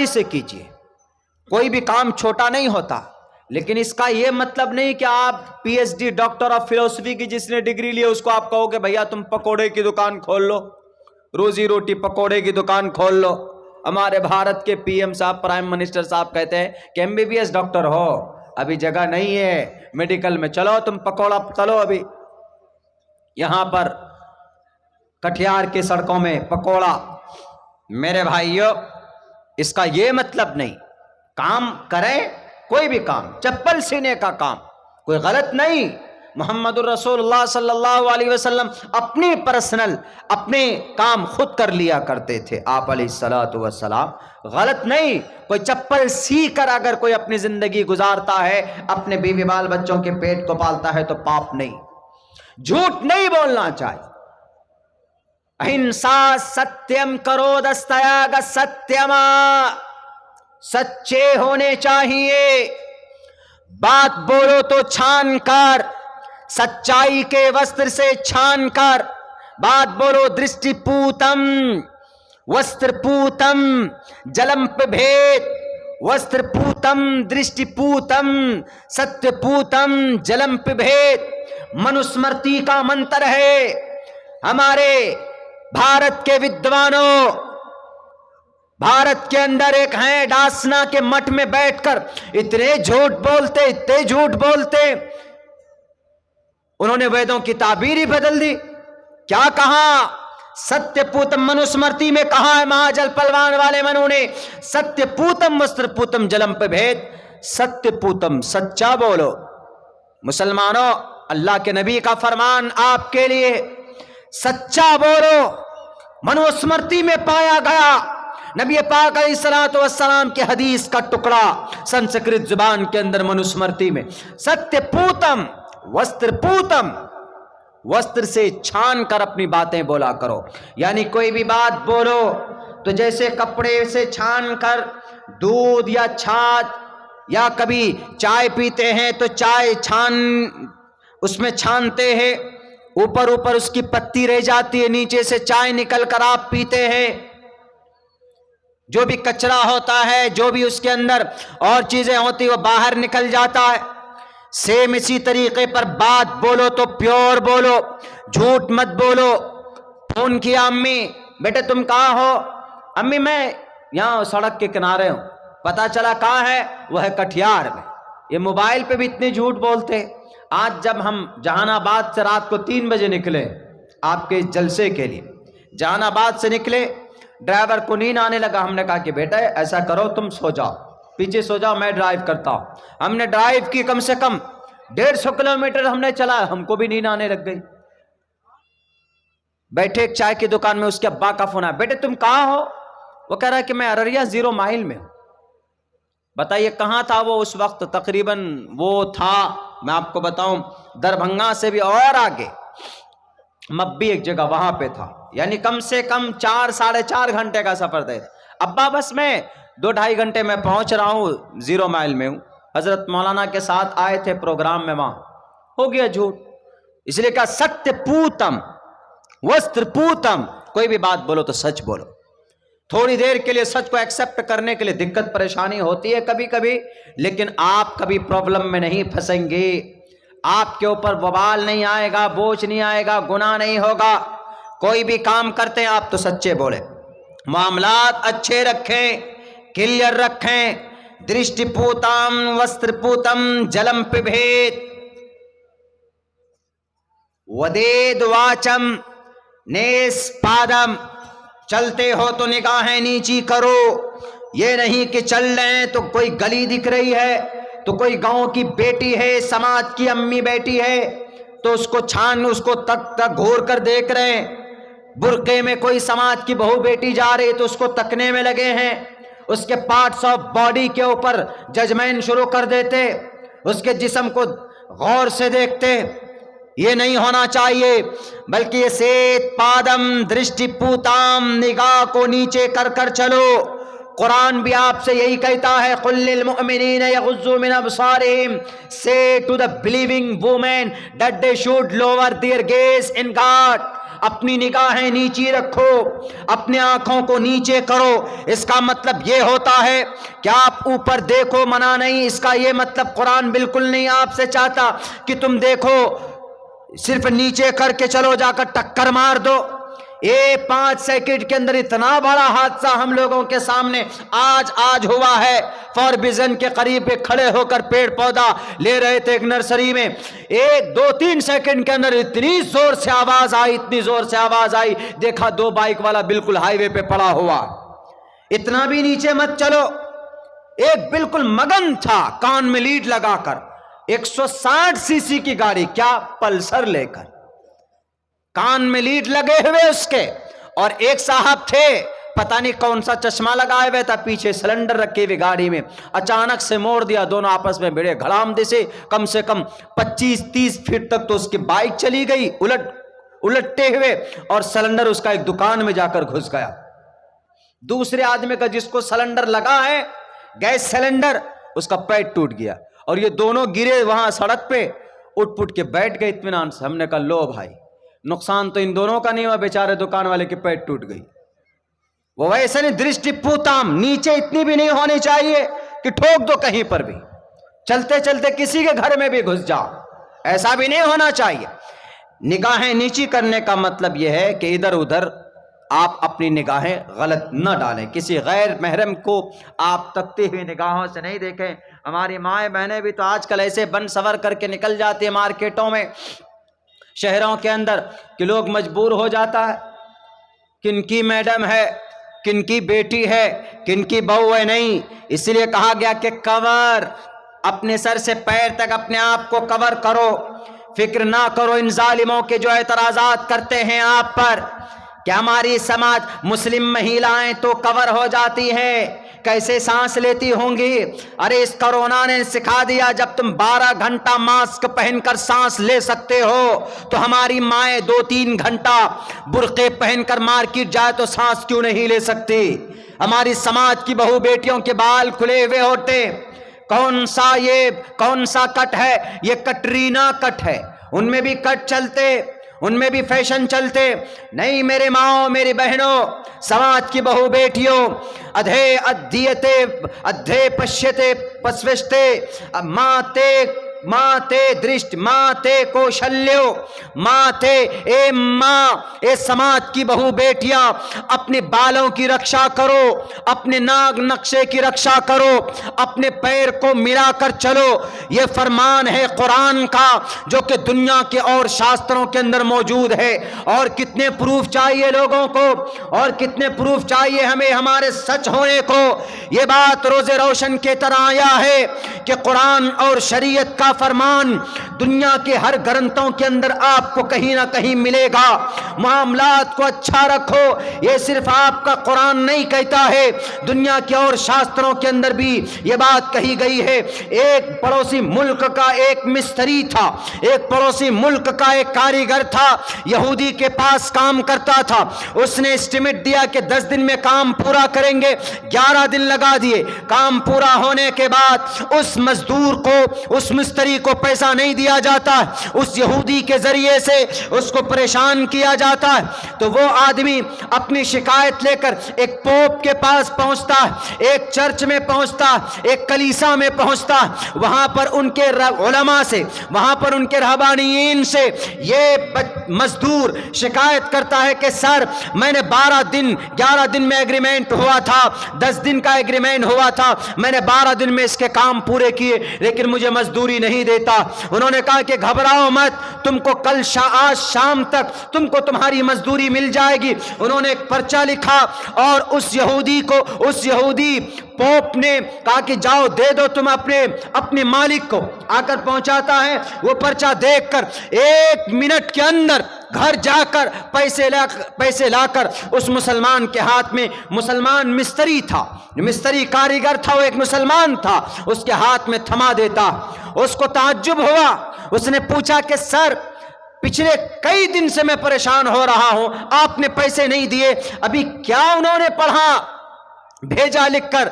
سے کیجیے. کوئی بھی کام چھوٹا نہیں ہوتا، لیکن اس کا یہ مطلب نہیں کہ آپ P H D doctor of فلسفی کی جس نے ڈگری لی اس کو آپ کہو کہ بھیا تم پکوڑے کی دکان کھول لو، روزی روٹی پکوڑے کی دکان کھول لو. ہمارے بھارت کے پی ایم صاحب، پرائم منسٹر صاحب کہتے ہیں کہ M B B S doctor ہو، ابھی جگہ نہیں ہے میڈیکل میں، چلو تم پکوڑا تلو. ابھی یہاں پر کٹیہار کی سڑکوں میں پکوڑا. میرے بھائیوں، اس کا یہ مطلب نہیں. کام کریں، کوئی بھی کام، چپل سینے کا کام کوئی غلط نہیں. محمد الرسول اللہ صلی اللہ علیہ وسلم اپنی پرسنل اپنے کام خود کر لیا کرتے تھے. آپ علیہ الصلوۃ والسلام غلط نہیں. کوئی چپل سی کر اگر کوئی اپنی زندگی گزارتا ہے، اپنے بیوی بال بچوں کے پیٹ کو پالتا ہے تو پاپ نہیں. جھوٹ نہیں بولنا چاہیے. اہنسا ستیم کرو دستیاگ ستیما، سچے ہونے چاہیے. بات بولو تو چھان کر، سچائی کے وستر سے چھان کر بات بولو. درشٹی پوتم وستر پوتم جلم پبھیت، وستر پوتم درشٹی پوتم ستیہ پوتم جلم پبھیت. منوسمرتی کا منتر ہے. ہمارے بھارت کے ودوانوں، بھارت کے اندر ایک ہیں ڈاسنا کے مٹھ میں بیٹھ کر اتنے جھوٹ بولتے انہوں نے ویدوں کی تعبیر ہی بدل دی. کیا کہا؟ ستیہ پوتم. منوسمرتی میں کہا ہے مہاجل پلوان والے منو نے، ستیہ پوتم وستر پوتم جلم پہ بھید. ستیہ پوتم، سچا بولو. مسلمانوں، اللہ کے نبی کا فرمان آپ کے لیے، سچا بولو. منوسمرتی میں پایا گیا. نبی پاک علیہ الصلوۃ والسلام کی حدیث کا ٹکڑا سنسکرت زبان کے اندر منوسمرتی میں، ستیہ پوتم وستر پوتم، وستر سے چھان کر اپنی باتیں بولا کرو. یعنی کوئی بھی بات بولو تو جیسے کپڑے سے چھان کر دودھ یا چھاچھ، یا کبھی چائے پیتے ہیں تو چائے اس میں چھانتے ہیں، اوپر اس کی پتی رہ جاتی ہے، نیچے سے چائے نکل کر آپ پیتے ہیں. جو بھی کچرا ہوتا ہے، جو بھی اس کے اندر اور چیزیں ہوتی وہ باہر نکل جاتا ہے. سیم اسی طریقے پر بات بولو تو پیور بولو، جھوٹ مت بولو. فون کیا امی، بیٹے تم کہاں ہو؟ امی میں یہاں سڑک کے کنارے ہوں. پتا چلا کہاں ہے؟ وہ ہے کٹیہار میں. یہ موبائل پہ بھی اتنے جھوٹ بولتے. آج جب ہم جہان آباد سے رات کو 3 بجے نکلے آپ کے جلسے کے لیے، جہان آباد سے نکلے، ڈرائیور کو نیند آنے لگا. ہم نے کہا کہ بیٹا ایسا کرو تم سو جاؤ، پیچھے سو جاؤ، میں ڈرائیو کرتا ہوں. ہم نے ڈرائیو کی، کم سے کم 150 کلومیٹر ہم نے چلا، ہم کو بھی نیند آنے لگ گئی. بیٹھے ایک چائے کی دکان میں، اس کے ابا کا فون آیا، بیٹے تم کہاں ہو؟ وہ کہہ رہا ہے کہ میں ارریہ 0 مائل میں ہوں. بتائیے کہاں تھا وہ اس وقت؟ تقریباً وہ تھا، میں آپ کو بتاؤں، دربھنگا سے بھی اور آگے مبی ایک جگہ، وہاں پہ تھا. یعنی کم سے کم 4 ساڑھے 4 گھنٹے کا سفر طے تھا. ابا بس میں 2-2.5 گھنٹے میں پہنچ رہا ہوں، 0 مائل میں ہوں. حضرت مولانا کے ساتھ آئے تھے پروگرام میں، وہاں ہو گیا جھوٹ. اس لیے کہا ستیہ پوتم وستر پوتم. کوئی بھی بات بولو تو سچ بولو. تھوڑی دیر کے لیے سچ کو ایکسپٹ کرنے کے لیے دقت پریشانی ہوتی ہے کبھی کبھی، لیکن آپ کبھی پرابلم میں نہیں پھنسیں گے. آپ کے اوپر وبال نہیں آئے گا، بوجھ نہیں آئے گا، گناہ نہیں ہوگا. کوئی بھی کام کرتے ہیں آپ تو سچے بولے، معاملات اچھے رکھیں، کلیئر رکھیں. درشٹی پوتم وستر پوتم جلم پبھیت، ودید واچم نیس پادم. چلتے ہو تو نگاہیں نیچی کرو. یہ نہیں کہ چل رہے ہیں تو کوئی گلی دکھ رہی ہے، تو کوئی گاؤں کی بیٹی ہے، سماج کی امی بیٹی ہے، تو اس کو اس کو تک گھور کر دیکھ رہے ہیں. برقعے میں کوئی سماج کی بہو بیٹی جا رہی تو اس کو تکنے میں لگے ہیں. اس کے پارٹس آف باڈی کے اوپر ججمنٹ شروع کر دیتے، اس کے جسم کو غور سے دیکھتے. یہ نہیں ہونا چاہیے، بلکہ یہ سیت پادم درشٹی پوتام، نگاہ کو نیچے کر کر چلو. قرآن بھی آپ سے یہی کہتا ہے، قل للمؤمنین یغضوا من ابصارہم، say to the believing women that they should lower their gaze in God. اپنی نگاہیں نیچی رکھو، اپنے آنکھوں کو نیچے کرو۔ اس کا مطلب یہ ہوتا ہے کہ آپ اوپر دیکھو، منع نہیں۔ اس کا یہ مطلب قرآن بالکل نہیں آپ سے چاہتا کہ تم دیکھو، صرف نیچے کر کے چلو، جا کر ٹکر مار دو۔ یہ 5 سیکنڈ کے اندر اتنا بڑا حادثہ ہم لوگوں کے سامنے آج ہوا ہے۔ فور ویژن کے قریب پہ کھڑے ہو کر پیڑ پودا لے رہے تھے ایک نرسری میں، 1-2-3 سیکنڈ کے اندر اتنی زور سے آواز آئی، دیکھا 2 بائک والا بالکل ہائی وے پہ پڑا ہوا۔ اتنا بھی نیچے مت چلو۔ ایک بالکل مگن تھا، کان میں لیڈ لگا کر، 160 سی سی کی گاڑی، کیا پلسر لے کر، کان میں لیڈ لگے ہوئے اس کے، اور ایک صاحب تھے پتہ نہیں کون سا چشمہ لگائے ہوئے تھا، پیچھے سلنڈر رکھے ہوئے گاڑی میں، اچانک سے موڑ دیا، دونوں آپس میں بڑے گھڑامدے سے کم 25-30 فٹ تک تو اس کی بائک چلی گئی الٹتے ہوئے، اور سلنڈر اس کا ایک دکان میں جا کر گھس گیا۔ دوسرے آدمی کا جس کو سلنڈر لگا ہے، گیس سلنڈر، اس کا پیر ٹوٹ گیا، اور یہ دونوں گرے وہاں سڑک پہ، اٹھ پٹ کے بیٹھ گئے اطمینان سے۔ ہم نے کہا لو بھائی، نقصان تو ان دونوں کا نہیں ہوا، بیچارے دکان والے کی پیٹ ٹوٹ گئی۔ وہ ویسے نہیں، درشٹی پوتام، نیچے اتنی بھی نہیں ہونی چاہیے کہ ٹھوک دو کہیں پر بھی، چلتے چلتے کسی کے گھر میں بھی گھس جاؤ، ایسا بھی نہیں ہونا چاہیے۔ نگاہیں نیچی کرنے کا مطلب یہ ہے کہ ادھر ادھر آپ اپنی نگاہیں غلط نہ ڈالیں، کسی غیر محرم کو آپ تکتے ہوئے نگاہوں سے نہیں دیکھیں۔ ہماری مائیں بہنیں بھی تو آج کل ایسے بن سور کر کے نکل جاتی ہیں مارکیٹوں میں، شہروں کے اندر، کہ لوگ مجبور ہو جاتا ہے، کن کی میڈم ہے، کن کی بیٹی ہے، کن کی بہو ہے، نہیں۔ اس لیے کہا گیا کہ کور، اپنے سر سے پیر تک اپنے آپ کو کور کرو، فکر نہ کرو ان ظالموں کے جو اعتراضات کرتے ہیں آپ پر کہ ہماری سماج مسلم مہیلائیں تو کور ہو جاتی ہیں، کیسے سانس لیتی ہوں گی؟ ارے اس کرونا نے سکھا دیا، جب تم 12 گھنٹہ ماسک پہن کر سانس لے سکتے ہو تو ہماری مائیں 2-3 گھنٹہ برقعے پہن کر مارکیٹ جائے تو سانس کیوں نہیں لے سکتی؟ ہماری سماج کی بہو بیٹیوں کے بال کھلے ہوئے ہوتے، کون سا کٹ ہے؟ یہ کٹرینا کٹ ہے، ان میں بھی کٹ چلتے، ان میں بھی فیشن چلتے نہیں۔ میرے ماؤں، میری بہنوں، سماج کی بہو بیٹیوں، ادھے پشیتے پسوشتے ماتے درشٹ ماتے کوشلیو ماتے، اے ماں، اے سماج کی بہو بیٹیاں، اپنے بالوں کی رکشا کرو، اپنے ناگ نقشے کی رکشا کرو، اپنے پیر کو ملا کر چلو۔ یہ فرمان ہے قرآن کا جو کہ دنیا کے اور شاستروں کے اندر موجود ہے۔ اور کتنے پروف چاہیے لوگوں کو، اور کتنے پروف چاہیے ہمیں ہمارے سچ ہونے کو۔ یہ بات روز روشن کے طرح آیا ہے کہ قرآن اور شریعت کا فرمان دنیا کے ہر گرنتوں کے اندر آپ کو کہیں نہ کہیں ملے گا۔ معاملات کو اچھا رکھو، یہ صرف آپ کا قرآن نہیں کہتا ہے، دنیا کے اور شاستروں کے اندر بھی یہ بات کہی گئی ہے۔ ایک پڑوسی ملک کا ایک مستری تھا، ایک پڑوسی ملک کا ایک کاریگر تھا، یہودی کے پاس کام کرتا تھا۔ اس نے اسٹیمیٹ دیا کہ 10 دن میں کام پورا کریں گے، 11 دن لگا دیے۔ کام پورا ہونے کے بعد اس مزدور کو، اس مستری کو پیسہ نہیں دیا جاتا، اس یہودی کے ذریعے سے اس کو پریشان کیا جاتا ہے۔ تو وہ آدمی اپنی شکایت لے کر ایک پوپ کے پاس پہنچتا ہے، ایک چرچ میں پہنچتا ہے، ایک کلیسا میں پہنچتا ہے، وہاں پر ان کے علماء سے، وہاں پر ان کے رہبانیین سے یہ مزدور شکایت کرتا ہے کہ سر، میں نے 11 دن میں ایگریمنٹ ہوا تھا، 10 دن کا ایگریمنٹ ہوا تھا، میں نے 12 دن میں اس کے کام پورے کیے، لیکن مجھے مزدوری نہیں دیتا۔ انہوں نے کہا کہ گھبراؤ مت، تم کو کل آج شام تک تم کو تمہاری مزدوری مل جائے گی۔ انہوں نے ایک پرچہ لکھا اور اس یہودی پوپ نے کہا کہ جاؤ دے دو تم اپنے مالک کو۔ آ کر پہنچاتا ہے، وہ پرچہ دیکھ کر 1 منٹ کے اندر گھر جا کر پیسے لا کر اس مسلمان کے ہاتھ میں، مسلمان مستری تھا، مستری کاریگر تھا، وہ ایک مسلمان تھا، اس کے ہاتھ میں تھما دیتا۔ اس کو تعجب ہوا، اس نے پوچھا کہ سر، پچھلے کئی دن سے میں پریشان ہو رہا ہوں، آپ نے پیسے نہیں دیے، ابھی کیا انہوں نے پڑھا بھیجا لکھ کر،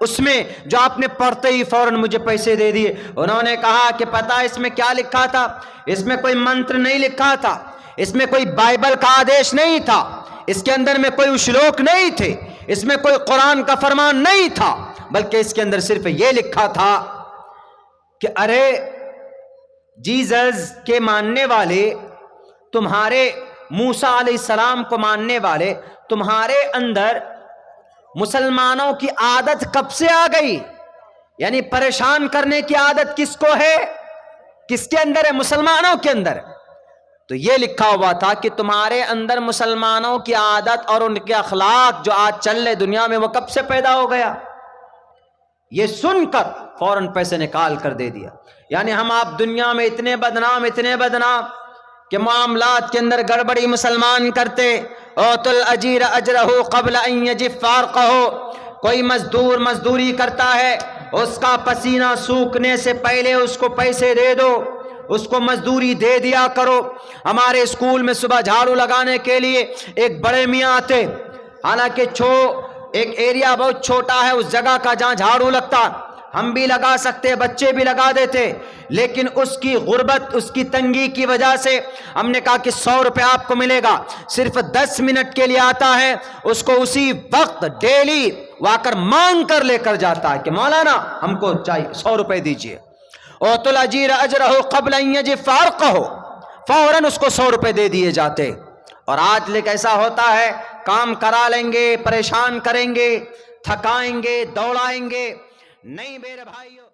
اس میں جو آپ نے پڑھتے ہی فوراً مجھے پیسے دے دیے؟ انہوں نے کہا کہ پتہ اس میں کیا لکھا تھا؟ اس میں کوئی منتر نہیں لکھا تھا، اس میں کوئی بائبل کا آدیش نہیں تھا، اس کے اندر میں کوئی شلوک نہیں تھے، اس میں کوئی قرآن کا فرمان نہیں تھا، بلکہ اس کے اندر صرف یہ لکھا تھا کہ ارے جیزس کے ماننے والے، تمہارے موسیٰ علیہ السلام کو ماننے والے، تمہارے اندر مسلمانوں کی عادت کب سے آ گئی؟ یعنی پریشان کرنے کی عادت کس کو ہے؟ کس کے اندر ہے؟ مسلمانوں کے اندر۔ تو یہ لکھا ہوا تھا کہ تمہارے اندر مسلمانوں کی عادت اور ان کے اخلاق جو آج چل رہے دنیا میں وہ کب سے پیدا ہو گیا؟ یہ سن کر فوراً پیسے نکال کر دے دیا۔ یعنی ہم آپ دنیا میں اتنے بدنام کہ معاملات کے اندر گڑبڑی مسلمان کرتے۔ اوت الاجیر اجرہ قبل ان یجف فارقہ، کوئی مزدور مزدوری کرتا ہے، اس کا پسینہ سوکھنے سے پہلے اس کو پیسے دے دو، اس کو مزدوری دے دیا کرو۔ ہمارے اسکول میں صبح جھاڑو لگانے کے لیے ایک بڑے میاں آتے، حالانکہ ایک ایریا بہت چھوٹا ہے اس جگہ کا جہاں جھاڑو لگتا، ہم بھی لگا سکتے، بچے بھی لگا دیتے، لیکن اس کی غربت، اس کی تنگی کی وجہ سے ہم نے کہا کہ 100 روپے آپ کو ملے گا، صرف 10 منٹ کے لیے آتا ہے، اس کو اسی وقت ڈیلی وہ آ کر مانگ کر لے کر جاتا ہے کہ مولانا ہم کو چاہیے 100 روپے دیجئے۔ اوت الاجیر اجرہ قبل ان یجف فارقہ، فوراً اس کو 100 روپے دے دیے جاتے۔ اور آج لیکن ایسا ہوتا ہے، کام کرا لیں گے، پریشان کریں گے، تھکائیں گے، دوڑائیں گے، نہیں میرے بھائیو۔